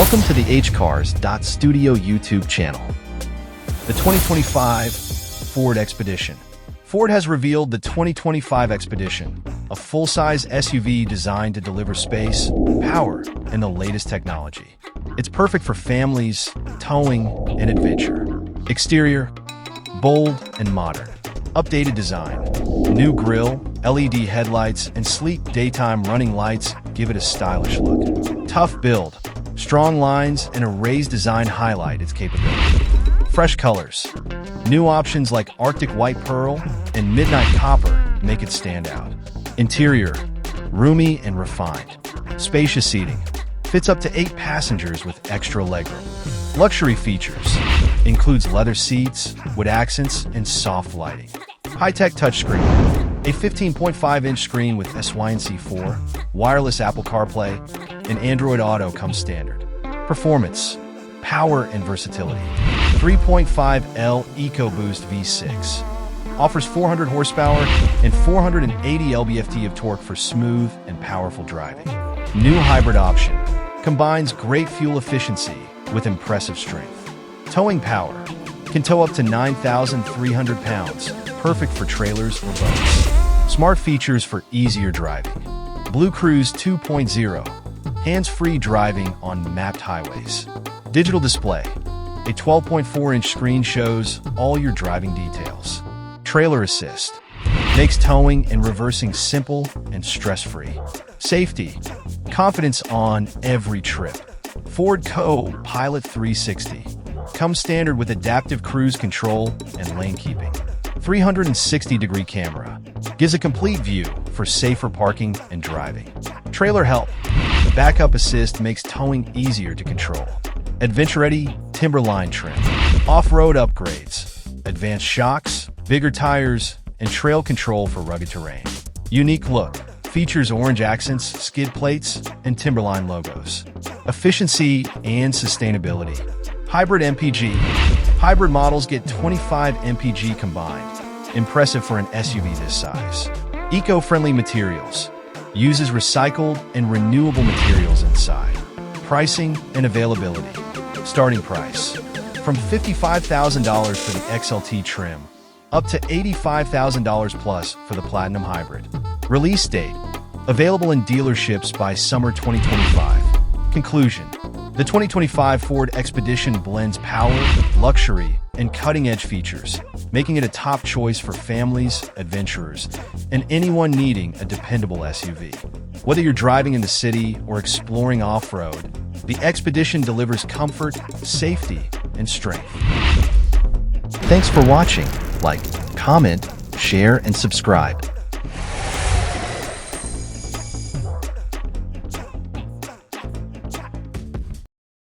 Welcome to the hcars.studio YouTube channel. The 2025 Ford Expedition. Ford has revealed the 2025 Expedition, a full-size SUV designed to deliver space, power, and the latest technology. It's perfect for families, towing, and adventure. Exterior, bold and modern. Updated design. New grille, LED headlights, and sleek daytime running lights give it a stylish look. Tough build. Strong lines and a raised design highlight its capability. Fresh colors. New options like Arctic White Pearl and Midnight Copper make it stand out. Interior. Roomy and refined. Spacious seating. Fits up to 8 passengers with extra legroom. Luxury features. Includes leather seats, wood accents, and soft lighting. High-tech touchscreen. A 15.5-inch screen with SYNC4, wireless Apple CarPlay, and Android Auto comes standard. Performance, power, and versatility. 3.5L EcoBoost V6 offers 400 horsepower and 480 lb-ft of torque for smooth and powerful driving. New hybrid option combines great fuel efficiency with impressive strength. Towing power can tow up to 9,300 pounds, perfect for trailers or boats. Smart features for easier driving. Blue Cruise 2.0, hands-free driving on mapped highways. Digital display, a 12.4-inch screen shows all your driving details. Trailer assist, makes towing and reversing simple and stress-free. Safety, confidence on every trip. Ford Co-Pilot 360, comes standard with adaptive cruise control and lane keeping. 360-degree camera, gives a complete view for safer parking and driving. Trailer help, backup assist makes towing easier to control. Adventure-ready Timberline trim, off-road upgrades, advanced shocks, bigger tires, and trail control for rugged terrain. Unique look, features orange accents, skid plates, and Timberline logos. Efficiency and sustainability. Hybrid MPG. Hybrid models get 25 MPG combined. Impressive for an SUV this size. Eco-friendly materials. Uses recycled and renewable materials inside. Pricing and availability. Starting price. From $55,000 for the XLT trim, up to $85,000 plus for the Platinum Hybrid. Release date. Available in dealerships by summer 2025. Conclusion. The 2025 Ford Expedition blends power, luxury, and cutting-edge features, making it a top choice for families, adventurers, and anyone needing a dependable SUV. Whether you're driving in the city or exploring off-road, the Expedition delivers comfort, safety, and strength. Thanks for watching. Like, comment, share, and subscribe.